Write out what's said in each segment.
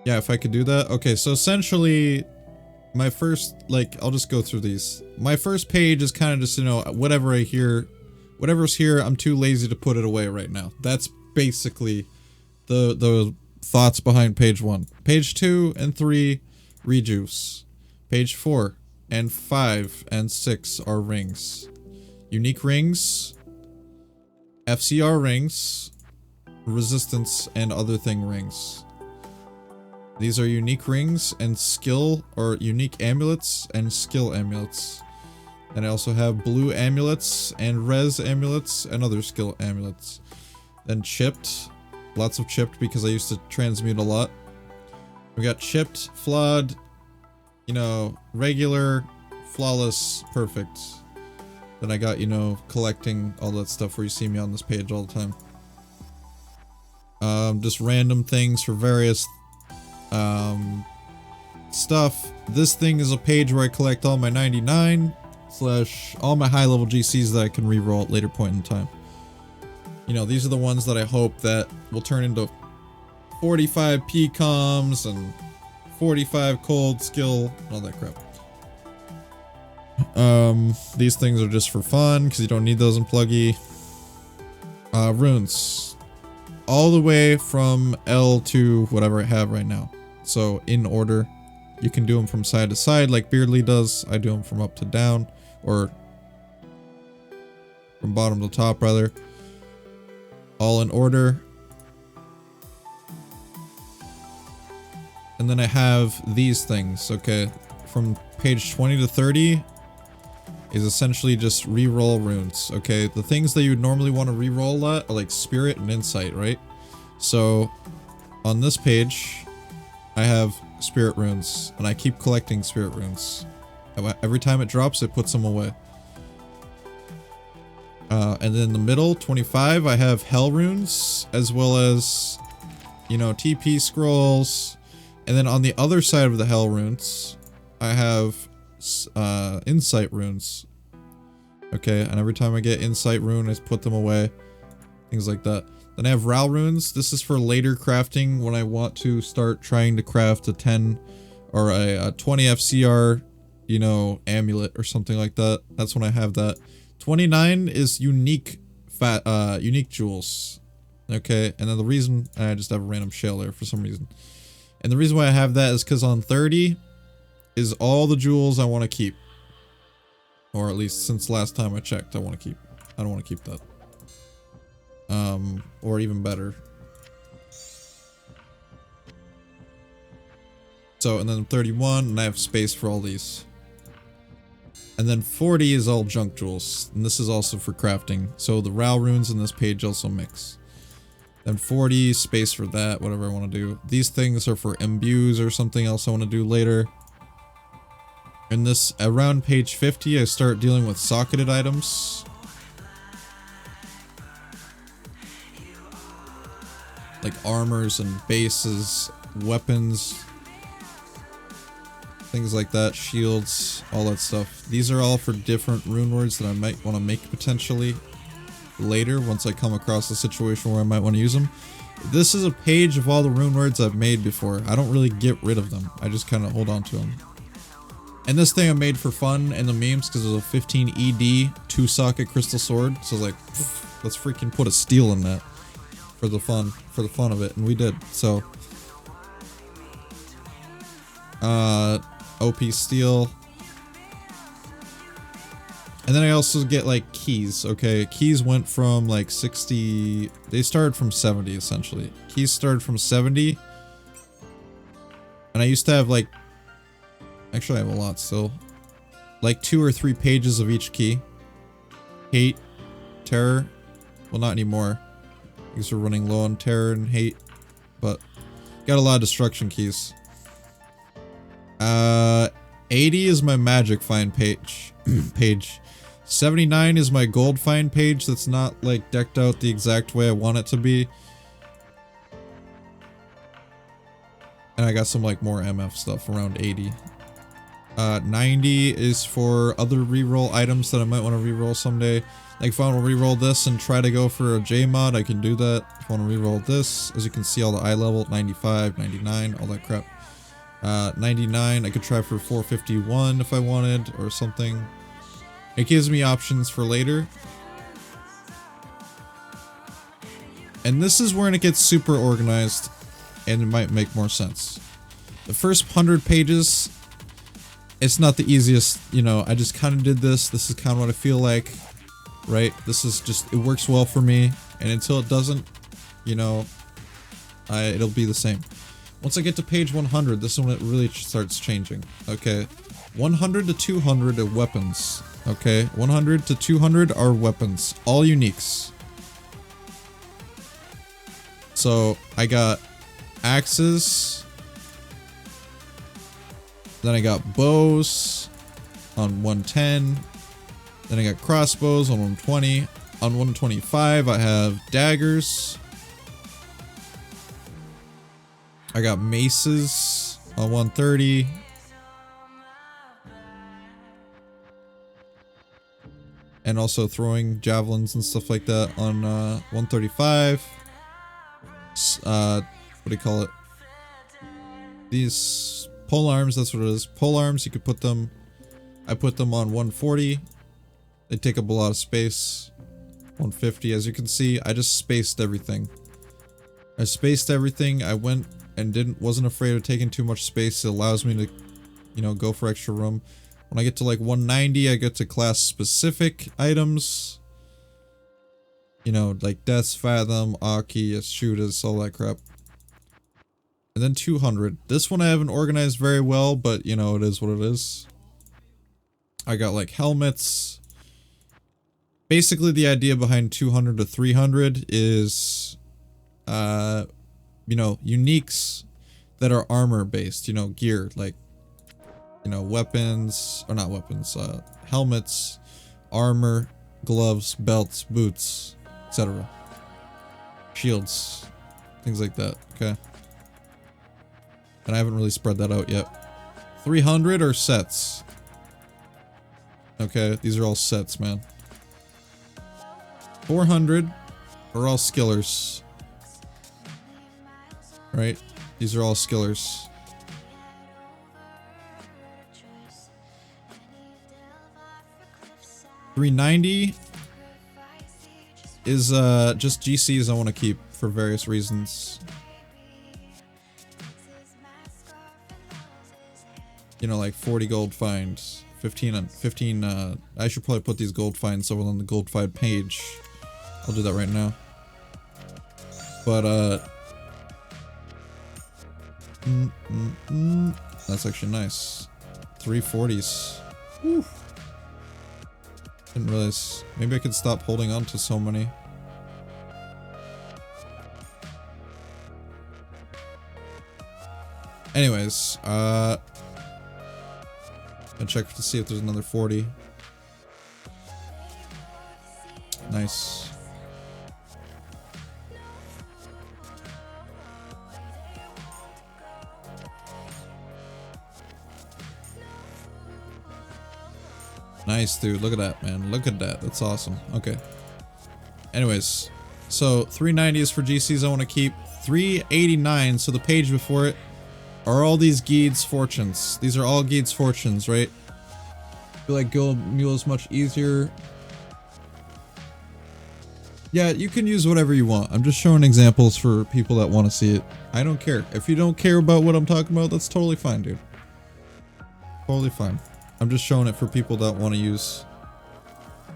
Yeah, if I could do that. Okay, so essentially, my first, like, I'll just go through these. My first page is kind of just, you know, whatever I hear, whatever's here, I'm too lazy to put it away right now. That's basically the thoughts behind page 1. Page 2 and 3, rejuice. Page 4 and 5 and 6 are rings. Unique rings, FCR rings, resistance, and other thing rings. These are unique rings and skill, or unique amulets and skill amulets. And I also have blue amulets and res amulets and other skill amulets. Then chipped, lots of chipped because I used to transmute a lot. We got chipped, flawed, you know, regular, flawless, perfect. Then I got, you know, collecting all that stuff where you see me on this page all the time. Just random things for various stuff. This thing is a page where I collect all my 99 / all my high level GCs that I can reroll at later point in time. You know, these are the ones that I hope that will turn into 45 PComs and 45 cold skill and all that crap. These things are just for fun because you don't need those in PlugY. Runes. All the way from L to whatever I have right now. So in order. You can do them from side to side like Beardly does. I do them from up to down, or from bottom to top rather. All in order. And then I have these things, okay? From page 20 to 30 is essentially just reroll runes, okay? The things that you would normally want to reroll a lot are like Spirit and Insight, right? So on this page, I have Spirit runes, and I keep collecting Spirit runes. Every time it drops, it puts them away. And then in the middle, 25, I have Hell runes, as well as, you know, TP scrolls. And then on the other side of the Hell runes, I have Insight runes. Okay, and every time I get Insight rune, I put them away. Things like that. Then I have Ral runes. This is for later crafting when I want to start trying to craft a 10 or a 20 FCR, you know, amulet or something like that. That's when I have that. 29 is unique unique jewels. Okay, and then the reason I just have a random shell there for some reason. And the reason why I have that is because on 30 is all the jewels I want to keep. Or at least since last time I checked, I want to keep. I don't want to keep that. Or even better. So, and then 31, and I have space for all these. And then 40 is all junk jewels, and this is also for crafting. So the Ral runes in this page also mix. Then 40, space for that, whatever I want to do. These things are for imbues or something else I want to do later. In this, around page 50, I start dealing with socketed items. Like armors and bases, weapons, things like that, shields, all that stuff. These are all for different rune words that I might want to make potentially later once I come across a situation where I might want to use them. This is a page of all the rune words I've made before. I don't really get rid of them. I just kind of hold on to them. And this thing I made for fun and the memes because it was a 15 ED 2-socket crystal sword. So I was like, let's freaking put a steel in that. For the fun of it, and we did. So OP steel. And then I also get like keys. Okay, keys went from like 60, they started from 70 essentially. Keys started from 70. And I used to have like, actually I have a lot still. Like 2 or 3 pages of each key. Hate, terror, well not anymore. Because we're running low on terror and hate, but got a lot of destruction keys. 80 is my magic find page. 79 is my gold find page that's not like decked out the exact way I want it to be. And I got some like more MF stuff around 80. 90 is for other reroll items that I might want to reroll someday. Like if I want to reroll this and try to go for a J mod, I can do that. If I want to reroll this, as you can see all the eye level, 95, 99, all that crap. 99, I could try for 451 if I wanted, or something. It gives me options for later. And this is where it gets super organized, and it might make more sense. The first 100 pages, it's not the easiest, you know, I just kind of did this. This is kind of what I feel like, right? This is just, it works well for me, and until it doesn't, you know, it'll be the same. Once I get to page 100, this is when it really starts changing. Okay, 100 to 200 are weapons. Okay, 100 to 200 are weapons, all uniques. So I got axes, then I got bows on 110, then I got crossbows on 120, on 125 I have daggers, I got maces on 130, and also throwing javelins and stuff like that on 135. What do you call it? These pole arms, that's what it is. Pole arms, you could put them, I put them on 140. They take up a lot of space. 150, as you can see, I just spaced everything. I spaced everything. I went and wasn't afraid of taking too much space. It allows me to, you know, go for extra room. When I get to like 190, I get to class specific items. You know, like Death's Fathom, Aki, Ashudas, all that crap. And then 200. This one I haven't organized very well, but you know, it is what it is. I got like helmets. Basically the idea behind 200 to 300 is, you know, uniques that are armor based, you know, gear, like, you know, weapons, or not weapons, helmets, armor, gloves, belts, boots, etc. Shields, things like that, okay? And I haven't really spread that out yet. 300 are sets. Okay, these are all sets, man. 400 are all skillers. Right? These are all skillers. 390 is just GCs I want to keep for various reasons. You know, like 40 gold finds, 15 I should probably put these gold finds over on the gold find page. I'll do that right now. But that's actually nice. 340s. Whew. Didn't realize. Maybe I could stop holding on to so many. Anyways, I'll check to see if there's another 40. Nice. Nice, dude. Look at that, man. Look at that. That's awesome. Okay. Anyways, so 390 is for GCs I want to keep. 389, so the page before it, are all these Geed's Fortunes. These are all Geed's Fortunes, right? I feel like Gold Mule is much easier. Yeah, you can use whatever you want. I'm just showing examples for people that want to see it. I don't care. If you don't care about what I'm talking about, that's totally fine, dude. Totally fine. I'm just showing it for people that want to use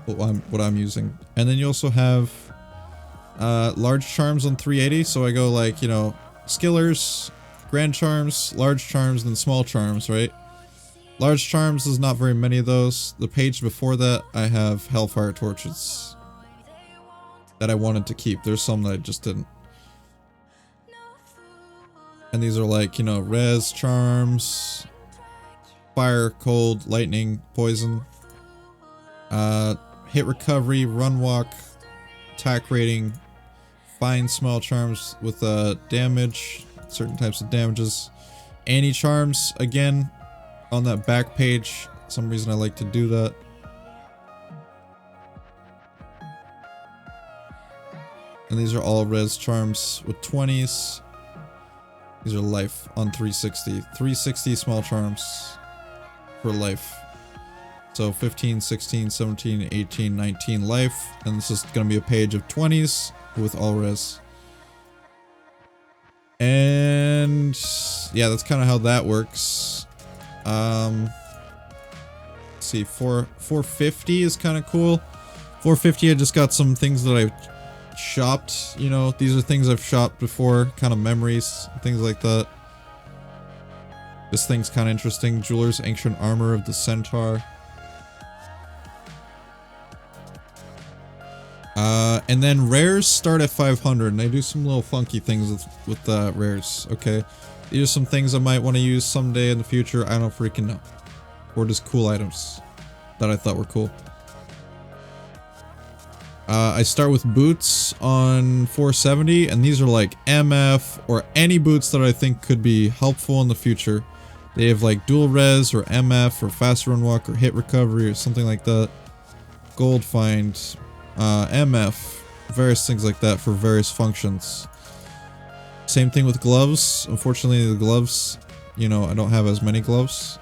what I'm using. And then you also have large charms on 380. So I go like, you know, skillers, grand charms, large charms, then small charms, right? Large charms, there's not very many of those. The page before that, I have Hellfire Torches that I wanted to keep. There's some that I just didn't. And these are like, you know, res charms, fire, cold, lightning, poison, hit recovery, run walk, attack rating, fine small charms with damage, certain types of damages, anti charms again, on that back page. For some reason I like to do that. And these are all res charms with 20s. These are life on 360. 360 small charms for life. So 15, 16, 17, 18, 19 life. And this is going to be a page of 20s with all res. And yeah, that's kind of how that works. Let's see, 450 is kind of cool. 450, I just got some things that I shopped, you know, these are things I've shopped before, kind of memories, things like that. This thing's kind of interesting. Jeweler's Ancient Armor of the Centaur. And then rares start at 500, and they do some little funky things with rares, okay? These are some things I might want to use someday in the future, I don't freaking know. Or just cool items that I thought were cool. I start with boots on 470, and these are like MF or any boots that I think could be helpful in the future. They have like dual res or MF or fast run walk or hit recovery or something like that. Gold find, MF, various things like that for various functions. Same thing with gloves. Unfortunately, the gloves, you know, I don't have as many gloves.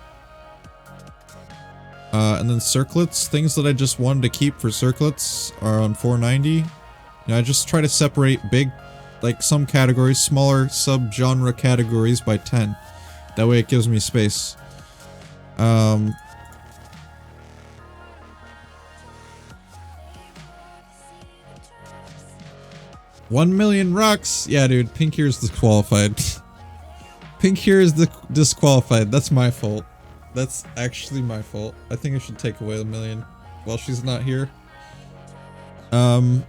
And then circlets, things that I just wanted to keep for circlets are on 490. You know, I just try to separate big, like some categories, smaller sub-genre categories by 10. That way it gives me space. 1 million rocks! Yeah, dude, pink here is disqualified. Pink here is disqualified. That's my fault. That's actually my fault. I think I should take away the million while she's not here. So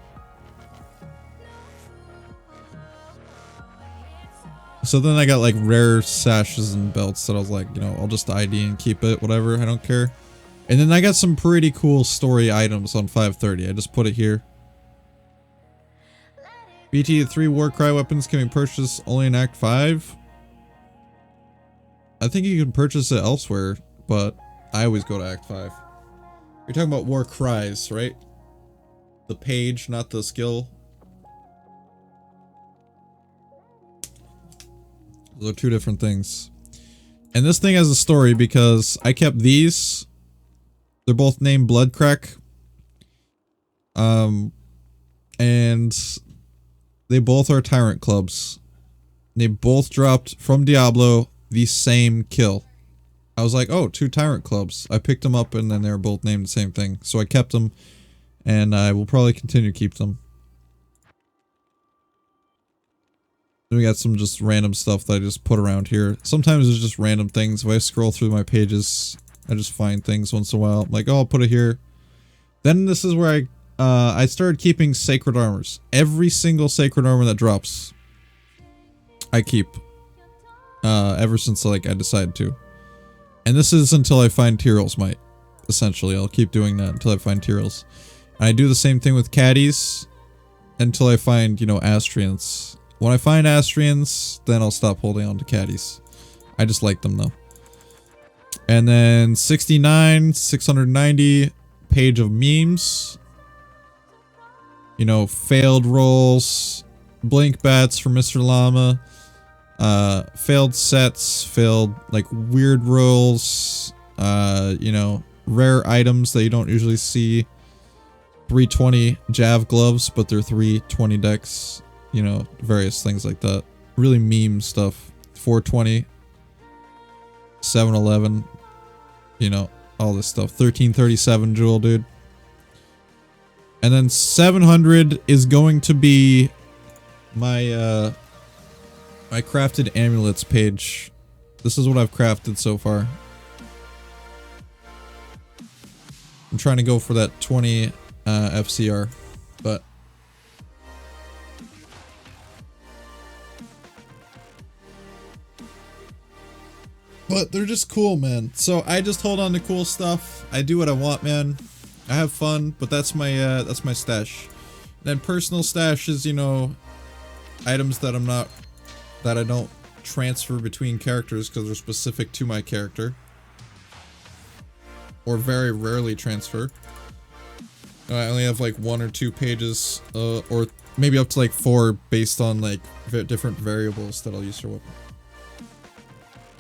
then I got like rare sashes and belts that I was like, you know, I'll just ID and keep it, whatever, I don't care. And then I got some pretty cool story items on 530. I just put it here. BT 3 Warcry weapons can be purchased only in Act 5. I think you can purchase it elsewhere, but I always go to Act 5. You're talking about war cries, right? The page, not the skill. Those are two different things. And this thing has a story because I kept these. They're both named Bloodcrack. And they both are Tyrant Clubs. They both dropped from Diablo the same kill. I was like, oh, 2 Tyrant Clubs. I picked them up and then they were both named the same thing. So I kept them and I will probably continue to keep them. Then we got some just random stuff that I just put around here. Sometimes it's just random things. If I scroll through my pages, I just find things once in a while. I'm like, oh, I'll put it here. Then this is where I started keeping sacred armors. Every single sacred armor that drops, I keep. Ever since like I decided to. And this is until I find Tyrell's Might. Essentially, I'll keep doing that until I find Tyrell's. And I do the same thing with caddies until I find, you know, Astrians. When I find Astrians, then I'll stop holding on to caddies. I just like them though. And then 69, 690, page of memes. You know, failed rolls, blink bats for Mr. Llama, failed sets, failed like weird rolls, you know, rare items that you don't usually see. 320 Jav gloves, but they're 320 decks, you know, various things like that. Really meme stuff. 420, 711, you know, all this stuff. 1337 Jewel, dude. And then 700 is going to be my my crafted amulets page. This is what I've crafted so far. I'm trying to go for that 20 FCR, but they're just cool, man. So I just hold on to cool stuff. I do what I want, man. I have fun, but that's my stash. Then personal stash is, you know, items that I don't transfer between characters because they're specific to my character. or very rarely transfer. I only have like 1 or 2 pages, or maybe up to like 4 based on like different variables that I'll use for weapon.